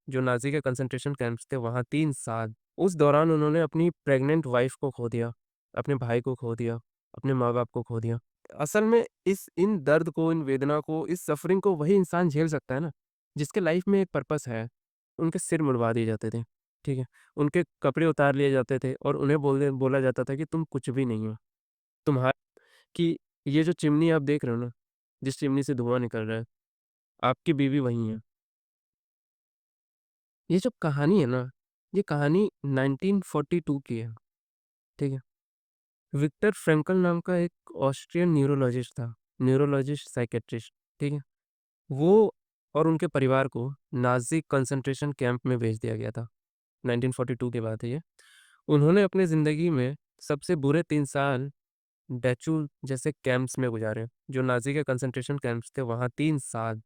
जो नाज़ी के concentration camps थे वहाँ 3 साल। उस दौरान उन्होंने अपनी प्रेग्नेंट वाइफ़ को खो दिया, अपने भाई को खो दिया, अपने माँ-बाप को खो दिया। असल में इन दर्द को, इन वेदना को, इस सफ़रिंग को वही इंसान झेल सकता है ना, जिसके लाइफ़ में एक पर्पस है। उनके सिर मुड़वा दिए जाते थे, ठीक है? उनके कपड़े उतार लिए जाते थे और उन्हें बोला जाता था कि तुम कुछ भी नहीं हो। तुम्हा कि ये जो चिमनी आप देख रहे हो ना, जिस चिमनी से धुआँ निकल रहा है, आपकी बीवी वही है। ये जो कहानी है ना, ये कहानी 1942 की है, ठीक है? विक्टर फ्रैंकल नाम का एक ऑस्ट्रियन न्यूरोलॉजिस्ट था, न्यूरोलॉजिस्ट साइकियाट्रिस्ट, ठीक है? वो और उनके परिवार को नाज़ी कंसंट्रेशन कैंप में भेज दिया गया था, 1942 की बात है ये। उन्होंने अपनी ज़िंदगी में सबसे बुरे 3 साल डैचू जैसे कैंप्स में गुज़ारे, जो नाज़ी के कंसंट्रेशन कैंप्स थे वहाँ 3 साल।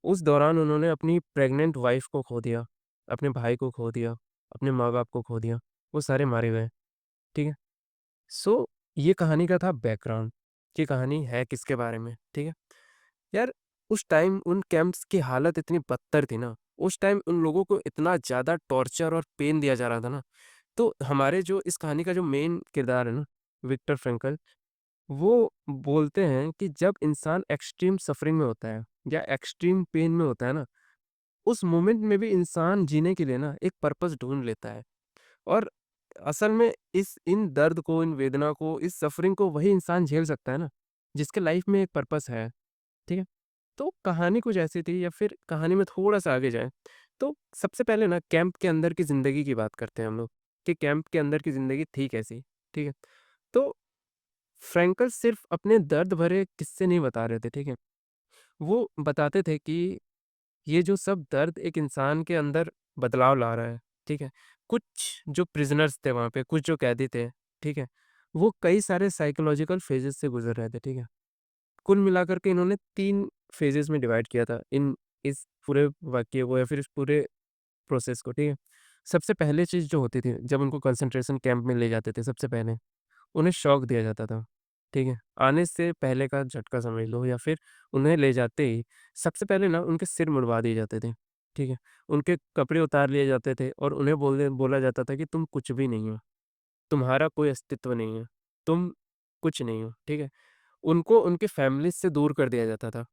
उस दौरान उन्होंने अपनी प्रेग्नेंट वाइफ़ को खो दिया, अपने भाई को खो दिया, अपने माँ-बाप को खो दिया, वो सारे मारे गए, ठीक है? सो ये कहानी का था बैकग्राउंड, ये कहानी है किसके बारे में, ठीक है? यार, उस टाइम उन कैंप्स की हालत इतनी बदतर थी ना, उस टाइम उन लोगों को इतना ज़्यादा टॉर्चर और पेन दिया जा रहा था ना, तो हमारे जो इस कहानी का जो मेन किरदार है ना, विक्टर फ्रैंकल, वो बोलते हैं कि जब इंसान एक्सट्रीम सफ़रिंग में होता है या एक्सट्रीम पेन में होता है ना, उस मोमेंट में भी इंसान जीने के लिए ना एक पर्पस ढूँढ लेता है। और असल में इन दर्द को, इन वेदना को, इस सफ़रिंग को वही इंसान झेल सकता है ना, जिसके लाइफ़ में एक पर्पस है, ठीक है? तो कहानी कुछ ऐसी थी या फिर कहानी में थोड़ा-सा आगे जाएँ, तो सबसे पहले ना कैंप के अंदर की ज़िंदगी की बात करते हैं हम लोग, कि कैंप के अंदर की ज़िंदगी थी कैसी, ठीक है? तो फ्रैंकल सिर्फ़ अपने दर्द भरे किस्से नहीं बता रहे थे, ठीक है? वो बताते थे कि ये जो सब दर्द एक इंसान के अंदर बदलाव ला रहा है, ठीक है? कुछ जो प्रिज़नर्स थे वहाँ पे, कुछ जो कैदी थे, ठीक है? वो कई सारे साइकोलॉजिकल फ़ेजेज़ से गुज़र रहे थे, ठीक है? कुल मिलाकर के इन्होंने 3 फ़ेजेज़ में डिवाइड किया था इस पूरे वाक़ये को या फिर इस पूरे प्रोसेस को, ठीक है? सबसे पहले चीज़ जो होती थी, जब उनको कंसंट्रेशन कैंप में ले जाते थे सबसे पहले, उन्हें शॉक दिया जाता था, ठीक है? आने से पहले का झटका समझ लो या फिर उन्हें ले जाते ही सबसे पहले ना उनके सिर मुड़वा दिए जाते थे, ठीक है? उनके कपड़े उतार लिए जाते थे और उन्हें बोला जाता था कि तुम कुछ भी नहीं हो, तुम्हारा कोई अस्तित्व नहीं है, तुम कुछ नहीं हो, ठीक है? उनको उनके फैमिली से दूर कर दिया जाता था,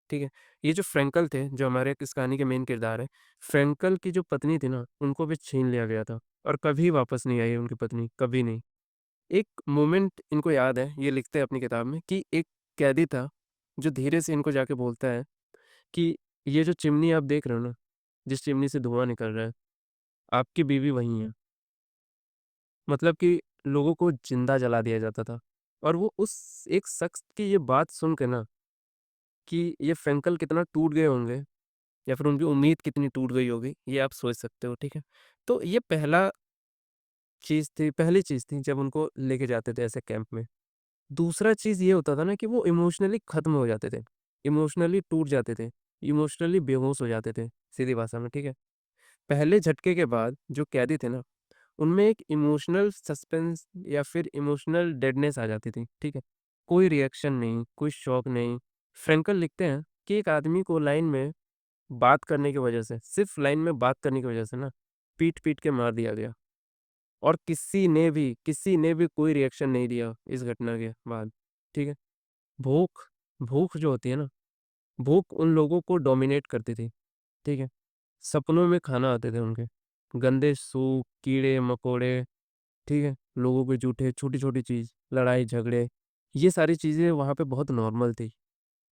ठीक है? ये जो फ्रैंकल थे, जो हमारे इस कहानी के मेन किरदार हैं, फ्रैंकल की जो पत्नी थी ना, उनको भी छीन लिया गया था और कभी वापस नहीं आई उनकी पत्नी, कभी नहीं। एक मोमेंट इनको याद है, ये लिखते हैं अपनी किताब में कि एक कैदी था, जो धीरे से इनको जाके बोलता है कि ये जो चिमनी आप देख रहे हो ना, जिस चिमनी से धुआँ निकल रहा है, आपकी बीवी वही है। मतलब कि लोगों को ज़िंदा जला दिया जाता था और वो उस एक शख्स की ये बात सुन के ना कि ये फ्रैंकल कितना टूट गए होंगे या फिर उनकी उम्मीद कितनी टूट गई होगी, ये आप सोच सकते हो, ठीक है? तो ये पहली चीज़ थी जब उनको लेके जाते थे ऐसे कैंप में। दूसरा चीज़ ये होता था ना कि वो इमोशनली ख़त्म हो जाते थे, इमोशनली टूट जाते थे, इमोशनली बेहोश हो जाते थे, सीधी भाषा में, ठीक है? पहले झटके के बाद जो कैदी थे ना, उनमें एक इमोशनल सस्पेंस या फिर इमोशनल डेडनेस आ जाती थी, ठीक है? कोई रिएक्शन नहीं, कोई शॉक नहीं। फ्रैंकल लिखते हैं कि एक आदमी को लाइन में बात करने की वजह से, सिर्फ़ लाइन में बात करने की वजह से ना, पीट-पीट के मार दिया गया और किसी ने भी कोई रिएक्शन नहीं दिया इस घटना के बाद, ठीक है? भूख भूख जो होती है ना, भूख उन लोगों को डोमिनेट करती थी, ठीक है? सपनों में खाना आते थे उनके, गंदे सूप, कीड़े-मकोड़े, ठीक है? लोगों के जूठे छोटी-छोटी चीज़, लड़ाई-झगड़े, ये सारी चीज़ें वहाँ पे बहुत नॉर्मल थी,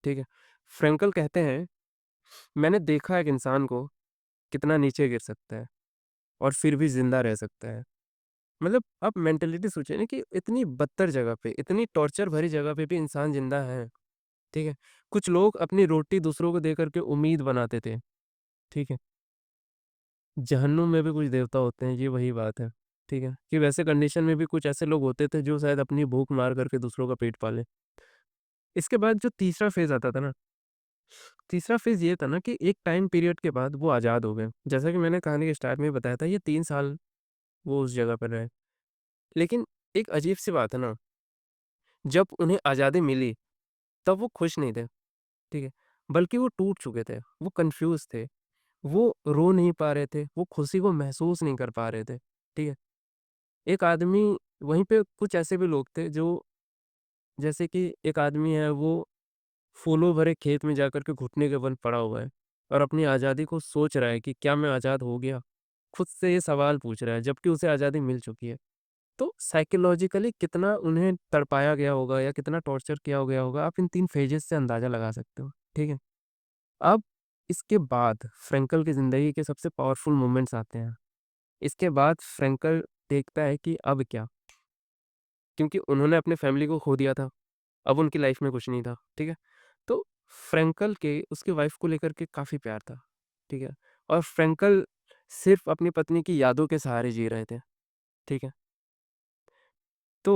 ठीक है? फ्रैंकल कहते हैं, मैंने देखा एक इंसान को कितना नीचे गिर सकता है और फिर भी ज़िंदा रह सकता है। मतलब आप मेंटालिटी सोचिए ना कि इतनी बदतर जगह पे, इतनी टॉर्चर भरी जगह पे भी इंसान ज़िंदा है, ठीक है? कुछ लोग अपनी रोटी दूसरों को दे कर के उम्मीद बनाते थे, ठीक है? जहन्नुम में भी कुछ देवता होते हैं, ये वही बात है, ठीक है? कि वैसे कंडीशन में भी कुछ ऐसे लोग होते थे जो शायद अपनी भूख मार कर के दूसरों का पेट पालें। इसके बाद जो तीसरा फ़ेज़ आता था ना, तीसरा फ़ेज़ ये था ना कि एक टाइम पीरियड के बाद वो आज़ाद हो गए। जैसा कि मैंने कहानी के स्टार्ट में ही बताया था, ये 3 साल वो उस जगह पर रहे। लेकिन एक अजीब-सी बात है ना, जब उन्हें आज़ादी मिली, तब वो खुश नहीं थे, ठीक है? बल्कि वो टूट चुके थे, वो कन्फ्यूज़ थे। वो रो नहीं पा रहे थे, वो खुशी को महसूस नहीं कर पा रहे थे, ठीक है? एक आदमी वहीं पे कुछ ऐसे भी लोग थे जो जैसे कि एक आदमी है वो फूलों भरे खेत में जाकर के घुटने के बल पड़ा हुआ है और अपनी आज़ादी को सोच रहा है कि क्या मैं आज़ाद हो गया? खुद से ये सवाल पूछ रहा है जबकि उसे आज़ादी मिल चुकी है। तो साइकोलॉजिकली कितना उन्हें तड़पाया गया होगा या कितना टॉर्चर किया गया होगा, आप इन 3 फ़ेजेज़ से अंदाज़ा लगा सकते हो, ठीक है? अब इसके बाद फ्रैंकल की ज़िंदगी के सबसे पावरफुल मोमेंट्स आते हैं। इसके बाद फ्रैंकल देखता है कि अब क्या? क्योंकि उन्होंने अपनी फैमिली को खो दिया था, अब उनकी लाइफ़ में कुछ नहीं था, ठीक है? तो फ्रैंकल के उसकी वाइफ़ को लेकर के काफ़ी प्यार था, ठीक है? और फ्रैंकल सिर्फ़ अपनी पत्नी की यादों के सहारे जी रहे थे, ठीक है? तो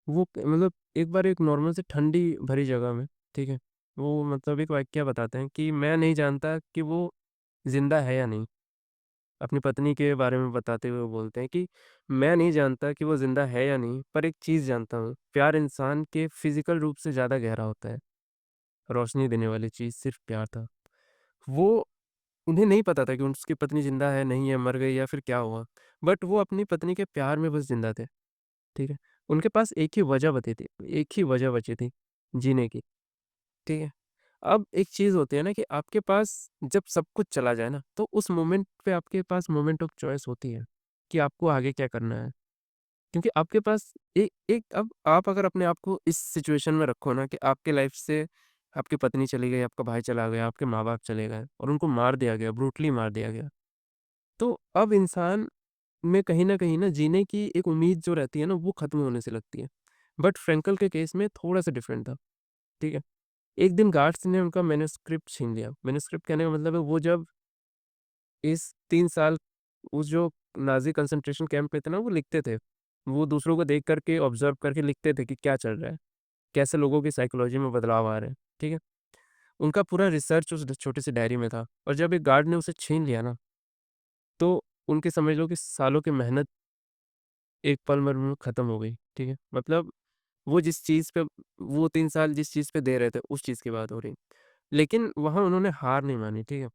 वो मतलब एक बार एक नॉर्मल सी ठंडी भरी जगह में, ठीक है? वो मतलब एक वाकया बताते हैं कि मैं नहीं जानता कि वो ज़िंदा है या नहीं। अपनी पत्नी के बारे में बताते हुए वो बोलते हैं कि मैं नहीं जानता कि वो ज़िंदा है या नहीं, पर एक चीज़ जानता हूँ, प्यार इंसान के फ़िज़िकल रूप से ज़्यादा गहरा होता है। रोशनी देने वाली चीज़ सिर्फ़ प्यार था। वो उन्हें नहीं पता था कि उसकी पत्नी ज़िंदा है, नहीं है, मर गई या फिर क्या हुआ। बट वो अपनी पत्नी के प्यार में बस ज़िंदा थे, ठीक है? उनके पास एक ही वजह बची थी, एक ही वजह बची थी जीने की, ठीक है? अब एक चीज़ होती है ना कि आपके पास जब सब कुछ चला जाए ना, तो उस मोमेंट पे आपके पास मोमेंट ऑफ चॉइस होती है, कि आपको आगे क्या करना है। क्योंकि आपके पास ए एक अब आप अगर अपने आप को इस सिचुएशन में रखो ना कि आपकी लाइफ़ से आपकी पत्नी चली गई, आपका भाई चला गया, आपके माँ-बाप चले गए और उनको मार दिया गया, ब्रूटली मार दिया गया। तो अब इंसान में कहीं न कहीं ना जीने की एक उम्मीद जो रहती है ना, वो खत्म होने से लगती है। बट फ्रैंकल के केस में थोड़ा-सा डिफरेंट था, ठीक है? एक दिन गार्ड्स ने उनका मैन्युस्क्रिप्ट छीन लिया। मैन्युस्क्रिप्ट कहने का मतलब है वो जब इस 3 साल उस जो नाज़ी कंसंट्रेशन कैंप में थे ना, वो लिखते थे। वो दूसरों को देख कर के ऑब्ज़र्व करके लिखते थे कि क्या चल रहा है, कैसे लोगों की साइकोलॉजी में बदलाव आ रहे हैं, ठीक है? उनका पूरा रिसर्च उस ड छोटी सी डायरी में था और जब एक गार्ड ने उसे छीन लिया ना, तो उनकी समझ लो कि सालों की मेहनत एक पल भर में खत्म हो गई, ठीक है? मतलब वो जिस चीज़ पे वो 3 साल जिस चीज़ पे दे रहे थे, उस चीज़ की बात हो रही। लेकिन वहाँ उन्होंने हार नहीं मानी, ठीक है?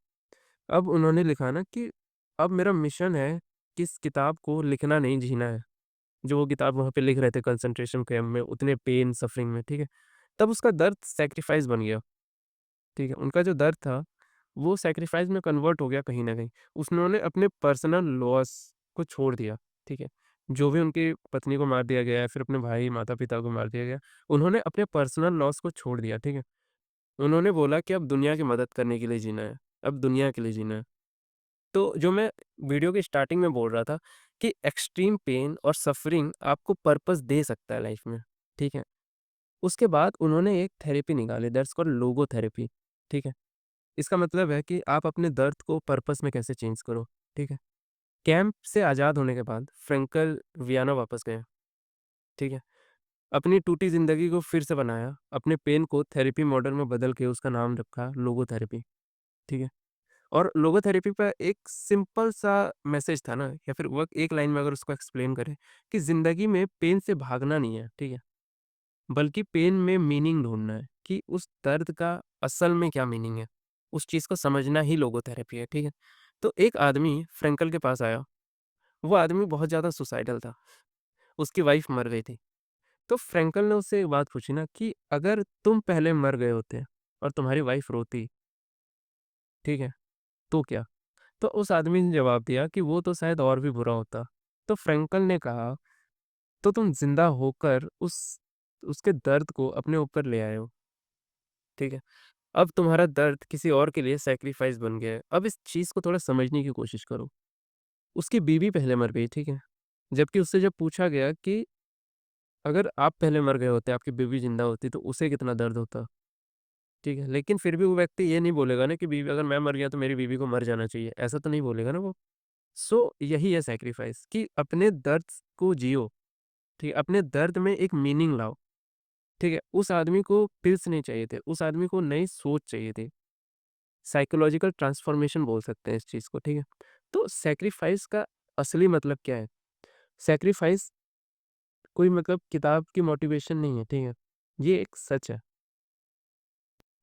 अब उन्होंने लिखा ना कि अब मेरा मिशन है कि इस किताब को लिखना नहीं, जीना है। जो वो किताब वहाँ पे लिख रहे थे कंसंट्रेशन कैंप में, उतने पेन, सफ़रिंग में, ठीक है? तब उसका दर्द सैक्रिफ़ाइस बन गया, ठीक है? उनका जो दर्द था, वो सैक्रिफ़ाइस में कन्वर्ट हो गया कहीं न कहीं। उन्होंने अपने पर्सनल लॉस को छोड़ दिया, ठीक है? जो भी उनकी पत्नी को मार दिया गया या फिर अपने भाई, माता-पिता को मार दिया गया, उन्होंने अपने पर्सनल लॉस को छोड़ दिया, ठीक है? उन्होंने बोला कि अब दुनिया की मदद करने के लिए जीना है, अब दुनिया के लिए जीना है। तो जो मैं वीडियो के स्टार्टिंग में बोल रहा था कि एक्सट्रीम पेन और सफ़रिंग आपको पर्पस दे सकता है लाइफ़ में, ठीक है? उसके बाद उन्होंने एक थेरेपी निकाली दैट्स कॉल्ड लोगोथेरेपी, ठीक है? इसका मतलब है कि आप अपने दर्द को पर्पस में कैसे चेंज करो, ठीक है? कैंप से आज़ाद होने के बाद फ्रैंकल वियना वापस गए, ठीक है? अपनी टूटी ज़िंदगी को फिर से बनाया, अपने पेन को थेरेपी मॉडल में बदल के उसका नाम रखा लोगोथेरेपी, ठीक है? और लोगोथेरेपी का एक सिंपल सा मैसेज था ना या फिर वो एक लाइन में अगर उसको एक्सप्लेन करें कि ज़िंदगी में पेन से भागना नहीं है, ठीक है? बल्कि पेन में मीनिंग ढूँढना है कि उस दर्द का असल में क्या मीनिंग है। उस चीज़ को समझना ही लोगोथेरेपी है, ठीक है? तो एक आदमी फ्रैंकल के पास आया, वो आदमी बहुत ज़्यादा सुसाइडल था, उसकी वाइफ़ मर गई थी। तो फ्रैंकल ने उससे एक बात पूछी ना कि अगर तुम पहले मर गए होते और तुम्हारी वाइफ़ रोती, ठीक है? तो क्या? तो उस आदमी ने जवाब दिया कि वो तो शायद और भी बुरा होता। तो फ्रैंकल ने कहा, "तो तुम ज़िंदा होकर उस उसके दर्द को अपने ऊपर ले आए हो, ठीक है? अब तुम्हारा दर्द किसी और के लिए सैक्रिफ़ाइस बन गया है। अब इस चीज़ को थोड़ा समझने की कोशिश करो।" उसकी बीवी पहले मर गई, ठीक है? जबकि उससे जब पूछा गया कि अगर आप पहले मर गए होते, आपकी बीवी ज़िंदा होती, तो उसे कितना दर्द होता, ठीक है? लेकिन फिर भी वो व्यक्ति ये नहीं बोलेगा ना कि बीवी अगर मैं मर गया तो मेरी बीवी को मर जाना चाहिए, ऐसा तो नहीं बोलेगा ना वो। सो यही है सैक्रिफाइस कि अपने दर्द को जियो, ठीक है? अपने दर्द में एक मीनिंग लाओ, ठीक है? उस आदमी को पिल्स नहीं चाहिए थे, उस आदमी को नई सोच चाहिए थी। साइकोलॉजिकल ट्रांसफॉर्मेशन बोल सकते हैं इस चीज़ को, ठीक है? तो सैक्रिफाइस का असली मतलब क्या है? सैक्रिफाइस कोई मतलब किताब की मोटिवेशन नहीं है, ठीक है? ये एक सच है।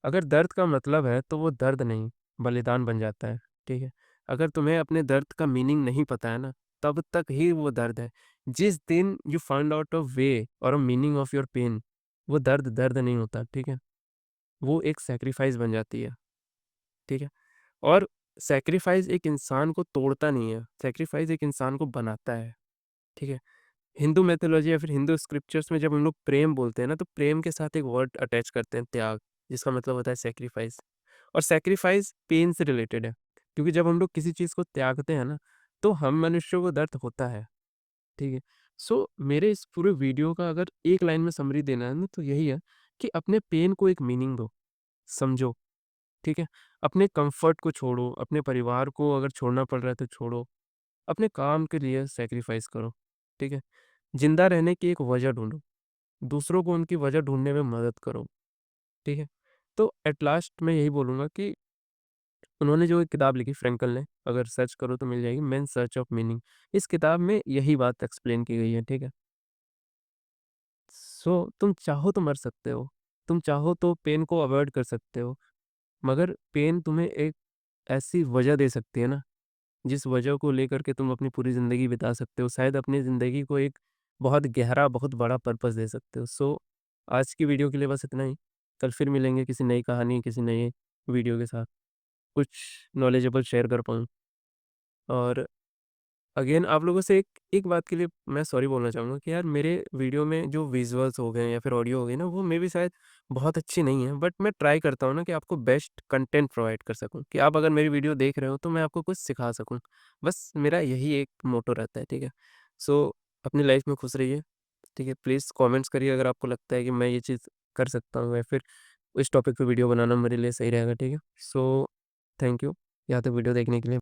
अगर दर्द का मतलब है तो वो दर्द नहीं, बलिदान बन जाता है, ठीक है? अगर तुम्हें अपने दर्द का मीनिंग नहीं पता है ना, तब तक ही वो दर्द है। जिस दिन you find out a way और a meaning of your pain, वो दर्द दर्द नहीं होता, ठीक है? वो एक सैक्रिफाइस बन जाती है, ठीक है? और सैक्रिफाइस एक इंसान को तोड़ता नहीं है, सैक्रिफाइस एक इंसान को बनाता है, ठीक है? हिंदू मिथोलॉजी या फिर हिंदू स्क्रिप्चर्स में जब हम लोग प्रेम बोलते हैं ना, तो प्रेम के साथ एक वर्ड अटैच करते हैं त्याग, जिसका मतलब होता है सैक्रिफाइस। और सैक्रिफाइस पेन से रिलेटेड है, क्योंकि जब हम लोग किसी चीज़ को त्यागते हैं ना, तो हम मनुष्यों को दर्द होता है, ठीक है? सो मेरे इस पूरे वीडियो का अगर एक लाइन में समरी देना है ना, तो यही है कि अपने पेन को एक मीनिंग दो, समझो, ठीक है? अपने कम्फर्ट को छोड़ो, अपने परिवार को अगर छोड़ना पड़ रहा है तो छोड़ो, अपने काम के लिए सैक्रिफाइस करो, ठीक है? ज़िंदा रहने की एक वजह ढूँढो, दूसरों को उनकी वजह ढूँढने में मदद करो, ठीक है? तो एट लास्ट मैं यही बोलूँगा कि उन्होंने जो एक किताब लिखी फ्रैंकल ने, अगर सर्च करो तो मिल जाएगी, मेन सर्च ऑफ मीनिंग। इस किताब में यही बात एक्सप्लेन की गई है, ठीक है? सो तुम चाहो तो मर सकते हो, तुम चाहो तो पेन को अवॉइड कर सकते हो, मगर पेन तुम्हें एक ऐसी वजह दे सकती है ना, जिस वजह को लेकर के तुम अपनी पूरी ज़िंदगी बिता सकते हो। शायद अपनी ज़िंदगी को एक बहुत गहरा, बहुत बड़ा पर्पस दे सकते हो। सो आज की वीडियो के लिए बस इतना ही। कल फिर मिलेंगे किसी नई कहानी, किसी नए वीडियो के साथ, कुछ नॉलेजेबल शेयर कर पाऊँ। और अगेन आप लोगों से एक एक बात के लिए मैं सॉरी बोलना चाहूँगा कि यार मेरे वीडियो में जो विजुअल्स हो गए या फिर ऑडियो हो गई ना, वो मेबी शायद बहुत अच्छी नहीं है, बट मैं ट्राई करता हूँ ना कि आपको बेस्ट कंटेंट प्रोवाइड कर सकूँ, कि आप अगर मेरी वीडियो देख रहे हो तो मैं आपको कुछ सिखा सकूँ। बस मेरा यही एक मोटो रहता है, ठीक है? सो अपनी लाइफ में खुश रहिए, ठीक है? प्लीज़ कमेंट्स करिए अगर आपको लगता है कि मैं ये चीज़ कर सकता हूँ या फिर इस टॉपिक पे वीडियो बनाना मेरे लिए सही रहेगा, ठीक है? सो थैंक यू यहाँ तक वीडियो देखने के लिए।